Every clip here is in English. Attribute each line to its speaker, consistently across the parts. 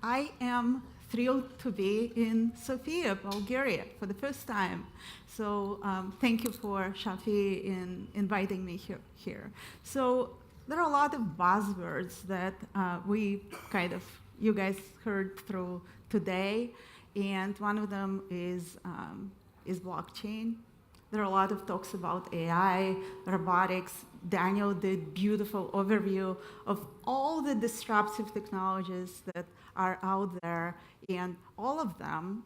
Speaker 1: I am thrilled to be in Sofia, Bulgaria, for the first time. So thank you for Shafi in inviting me here. So there are a lot of buzzwords that you guys heard through today, and one of them is blockchain. There are a lot of talks about AI, robotics. Daniel did beautiful overview of all the disruptive technologies that are out there, and all of them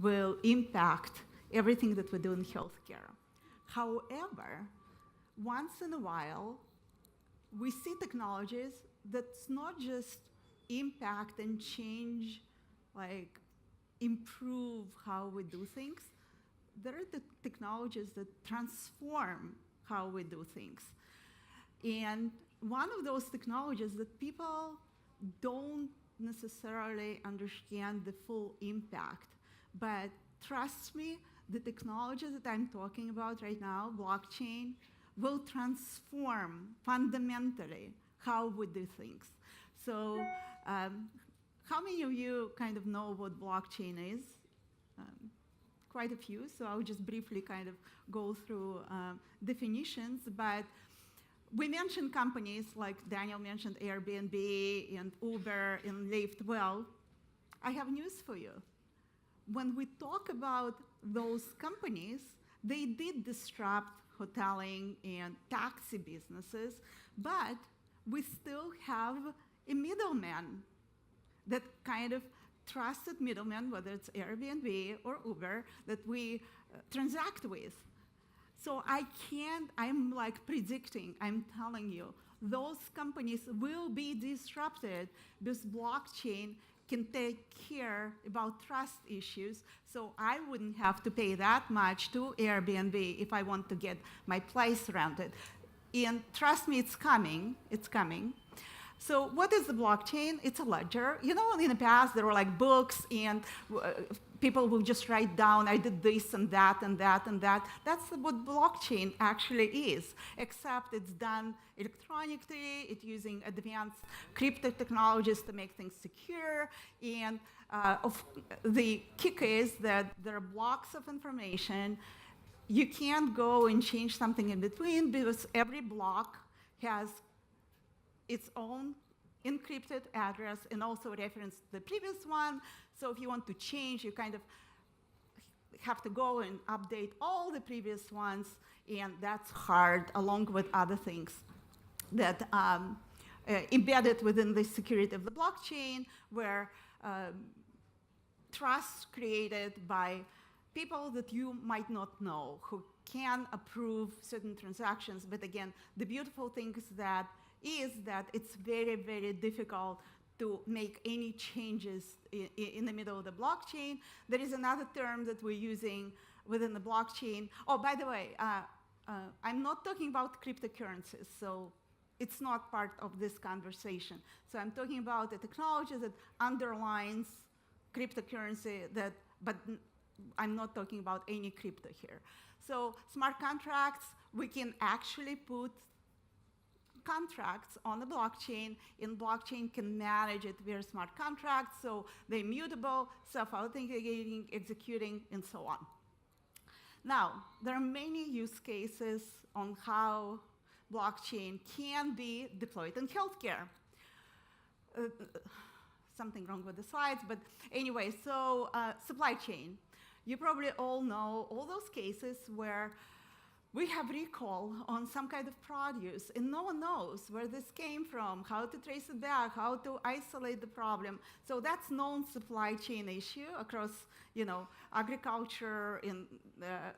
Speaker 1: will impact everything that we do in healthcare. However, once in a while, we see technologies that's not just impact and change, like improve how we do things. There are the technologies that transform how we do things. And one of those technologies that people don't necessarily understand the full impact, but trust me, the technology that I'm talking about right now, blockchain, will transform fundamentally how we do things. So how many of you kind of know what blockchain is? Quite a few, so I'll just briefly kind of go through definitions, but we mentioned companies like Daniel mentioned Airbnb and Uber and Lyft. Well, I have news for you. When we talk about those companies, they did disrupt hoteling and taxi businesses, but we still have a middleman, that kind of trusted middleman, whether it's Airbnb or Uber, that we transact with. So I'm like predicting, I'm telling you, those companies will be disrupted because blockchain can take care about trust issues. So I wouldn't have to pay that much to Airbnb if I want to get my place rented. And trust me, it's coming, it's coming. So what is the blockchain? It's a ledger. You know, in the past, there were like books and people will just write down, I did this and that and that and that. That's what blockchain actually is, except it's done electronically, it's using advanced crypto technologies to make things secure. And the kick is that there are blocks of information. You can't go and change something in between because every block has its own encrypted address and also reference to the previous one. So if you want to change, you kind of have to go and update all the previous ones, and that's hard, along with other things that embedded within the security of the blockchain, where trust created by people that you might not know, who can approve certain transactions. But again, the beautiful thing is that it's very, very difficult to make any changes in the middle of the blockchain. There is another term that we're using within the blockchain. Oh, by the way, I'm not talking about cryptocurrencies, so it's not part of this conversation. So I'm talking about the technology that underlines cryptocurrency, but I'm not talking about any crypto here. So smart contracts, we can actually put contracts on the blockchain, and blockchain can manage it via smart contracts, so they're immutable, self-authenticating, executing, and so on. Now, there are many use cases on how blockchain can be deployed in healthcare. Something wrong with the slides, but anyway, so supply chain. You probably all know all those cases where we have recall on some kind of produce, and no one knows where this came from, how to trace it back, how to isolate the problem. So that's known supply chain issue across, agriculture and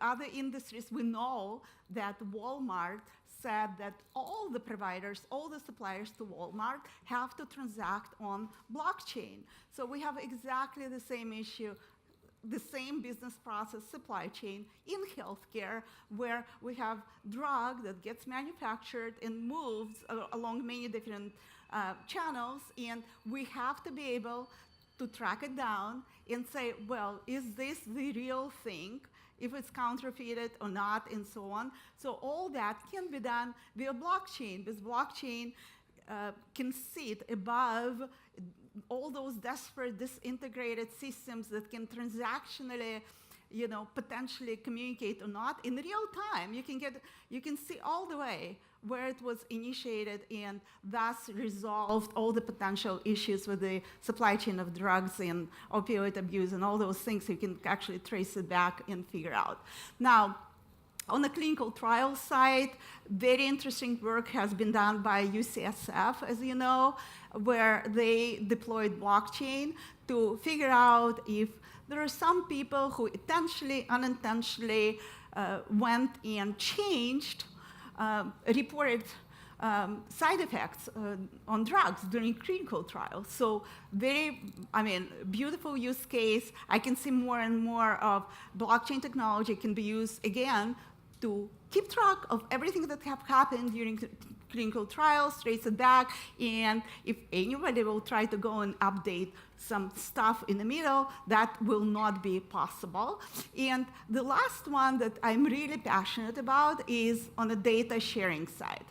Speaker 1: other industries. We know that Walmart said that all the providers, all the suppliers to Walmart have to transact on blockchain. So we have exactly the same issue, the same business process supply chain in healthcare, where we have drug that gets manufactured and moves along many different channels, and we have to be able to track it down and say, well, is this the real thing, if it's counterfeited or not, and so on. So all that can be done via blockchain, because blockchain can sit above all those desperate, disintegrated systems that can transactionally, potentially communicate or not in real time. You can see all the way where it was initiated and thus resolved all the potential issues with the supply chain of drugs and opioid abuse and all those things. You can actually trace it back and figure out. Now, on the clinical trial side, very interesting work has been done by UCSF, as you know, where they deployed blockchain to figure out if there are some people who intentionally, unintentionally went and changed, reported side effects on drugs during clinical trials. So beautiful use case. I can see more and more of blockchain technology can be used, again, to keep track of everything that have happened during clinical trials, trace it back, and if anybody will try to go and update some stuff in the middle, that will not be possible. And the last one that I'm really passionate about is on the data sharing side.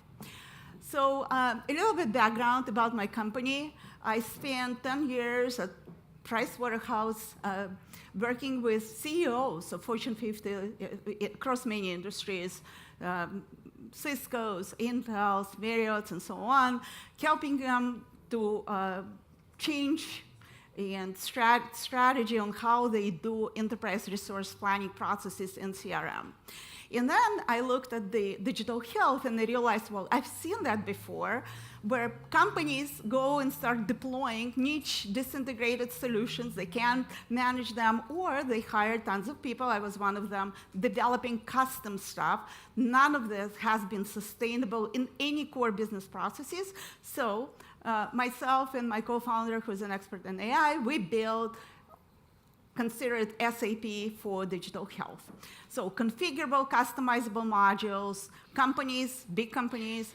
Speaker 1: So a little bit background about my company. I spent 10 years at Pricewaterhouse working with CEOs of Fortune 50 across many industries, Cisco's, Intel's, Marriott's, and so on, helping them to change and strategy on how they do enterprise resource planning processes in CRM. And then I looked at the digital health and I realized, well, I've seen that before, where companies go and start deploying niche disintegrated solutions. They can't manage them, or they hire tons of people. I was one of them, developing custom stuff. None of this has been sustainable in any core business processes. So myself and my co-founder, who's an expert in AI, we built considered SAP for digital health. So configurable, customizable modules, big companies,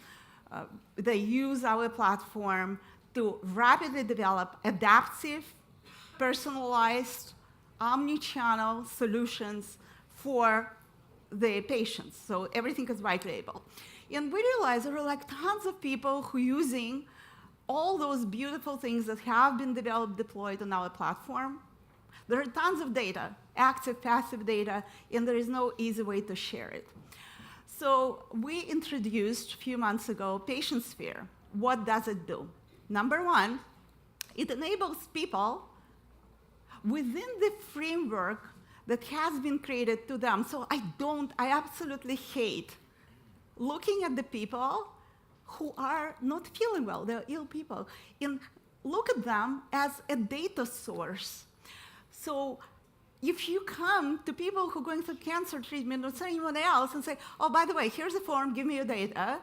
Speaker 1: they use our platform to rapidly develop adaptive, personalized, omni-channel solutions for the patients. So everything is white label. And we realized there were tons of people who are using all those beautiful things that have been developed, deployed on our platform. There are tons of data, active, passive data, and there is no easy way to share it. So we introduced a few months ago PatientSphere. What does it do? Number one, it enables people within the framework that has been created to them. So I absolutely hate looking at the people who are not feeling well, they're ill people, and look at them as a data source. So if you come to people who are going through cancer treatment or anyone else and say, oh, by the way, here's a form, give me your data,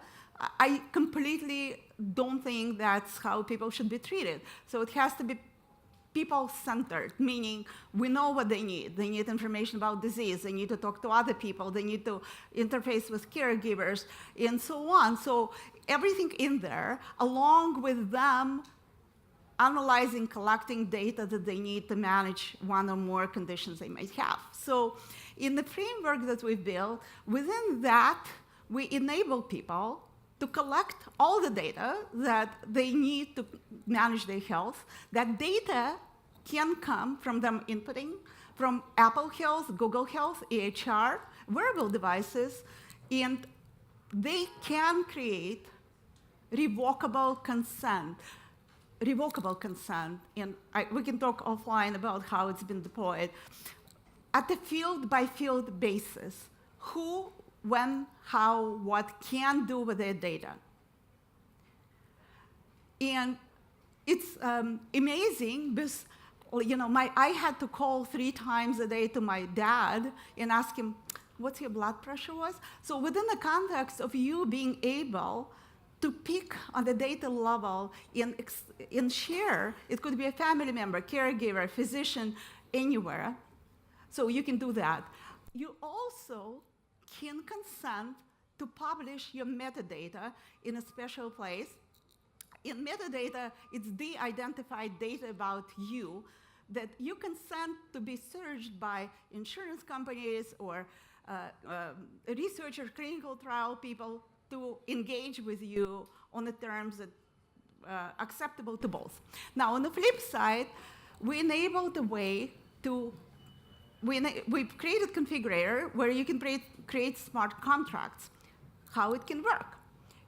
Speaker 1: I completely don't think that's how people should be treated. So it has to be people-centered, meaning we know what they need. They need information about disease. They need to talk to other people. They need to interface with caregivers, and so on. So everything in there, along with them analyzing, collecting data that they need to manage one or more conditions they might have. So in the framework that we've built, within that, we enable people to collect all the data that they need to manage their health. That data can come from them inputting from Apple Health, Google Health, EHR, wearable devices, and they can create revocable consent, and we can talk offline about how it's been deployed, at a field-by-field basis. Who, when, how, what can do with their data. And it's amazing because, I had to call 3 times a day to my dad and ask him, what's your blood pressure was? So within the context of you being able to pick on the data level and share, it could be a family member, caregiver, physician, anywhere. So you can do that. You also can consent to publish your metadata in a special place. In metadata, it's de-identified data about you that you consent to be searched by insurance companies or researchers, clinical trial people to engage with you on the terms that acceptable to both. Now, on the flip side, we enabled a way to, we've created configurator where you can create smart contracts. How it can work.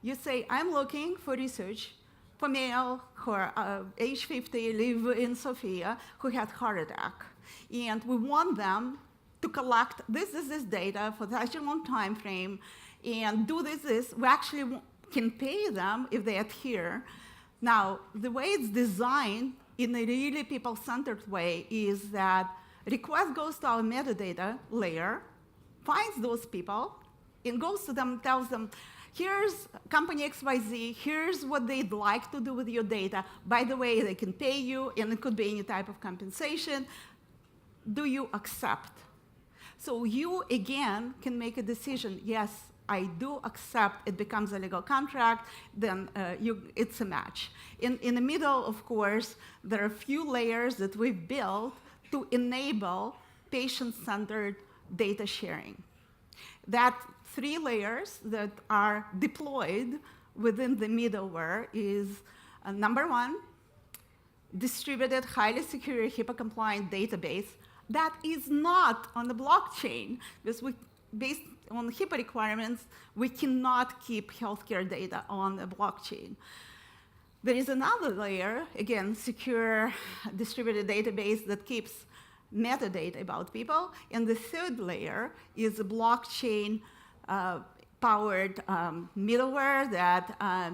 Speaker 1: You say, I'm looking for research for male who are age 50, live in Sofia, who had heart attack. And we want them to collect this data for such a long time frame and do this. We actually can pay them if they adhere. Now, the way it's designed in a really people-centered way is that request goes to our metadata layer, finds those people, and goes to them, tells them, here's company XYZ, here's what they'd like to do with your data. By the way, they can pay you, and it could be any type of compensation. Do you accept? So you, again, can make a decision. Yes, I do accept. It becomes a legal contract. Then it's a match. In the middle, of course, there are a few layers that we've built to enable patient-centered data sharing. That 3 layers that are deployed within the middleware is, number 1, distributed, highly secure, HIPAA-compliant database that is not on the blockchain, because based on HIPAA requirements, we cannot keep healthcare data on the blockchain. There is another layer, again, secure distributed database that keeps metadata about people. And the 3rd layer is a blockchain powered middleware that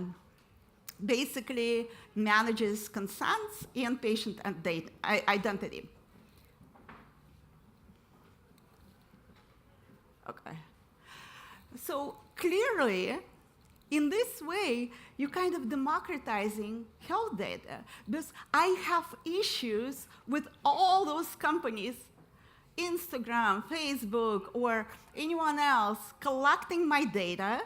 Speaker 1: basically manages consents and patient data, identity. Okay. So clearly, in this way, you're kind of democratizing health data. Because I have issues with all those companies, Instagram, Facebook, or anyone else, collecting my data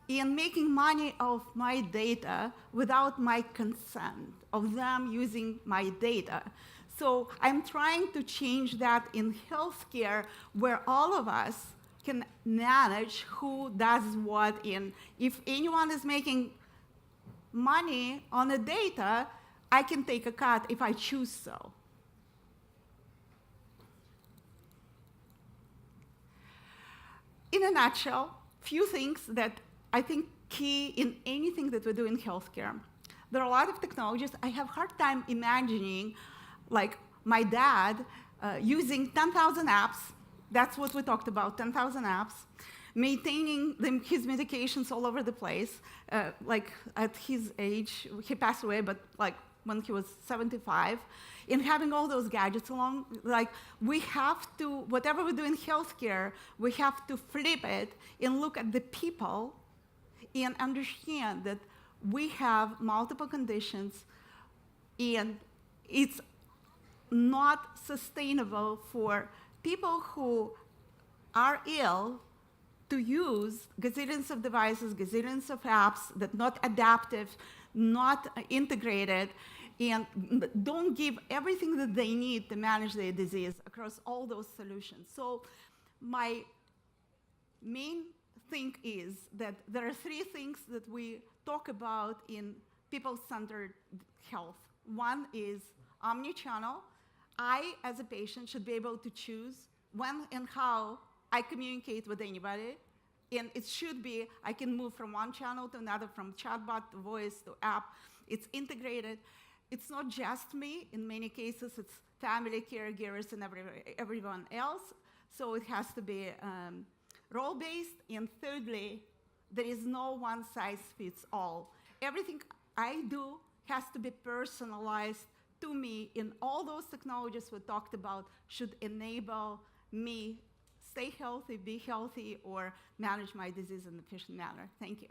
Speaker 1: and making money off my data without my consent, of them using my data. So I'm trying to change that in healthcare, where all of us can manage who does what, and if anyone is making money on the data, I can take a cut if I choose so. In a nutshell, few things that I think key in anything that we do in healthcare. There are a lot of technologies. I have a hard time imagining, like my dad using 10,000 apps. That's what we talked about, 10,000 apps, maintaining his medications all over the place. Like at his age, he passed away, but like when he was 75, and having all those gadgets along, like we have to, whatever we do in healthcare, we have to flip it and look at the people and understand that we have multiple conditions, and it's not sustainable for people who are ill to use gazillions of devices, gazillions of apps that not adaptive, not integrated, and don't give everything that they need to manage their disease across all those solutions. So my main thing is that there are 3 things that we talk about in people-centered health. One is omni-channel. I, as a patient, should be able to choose when and how I communicate with anybody. And it should be, I can move from one channel to another, from chatbot to voice to app. It's integrated. It's not just me. In many cases, it's family caregivers and everyone else. So it has to be role-based. And thirdly, there is no one-size-fits-all. Everything I do has to be personalized to me, and all those technologies we talked about should enable me stay healthy, be healthy, or manage my disease in an efficient manner. Thank you.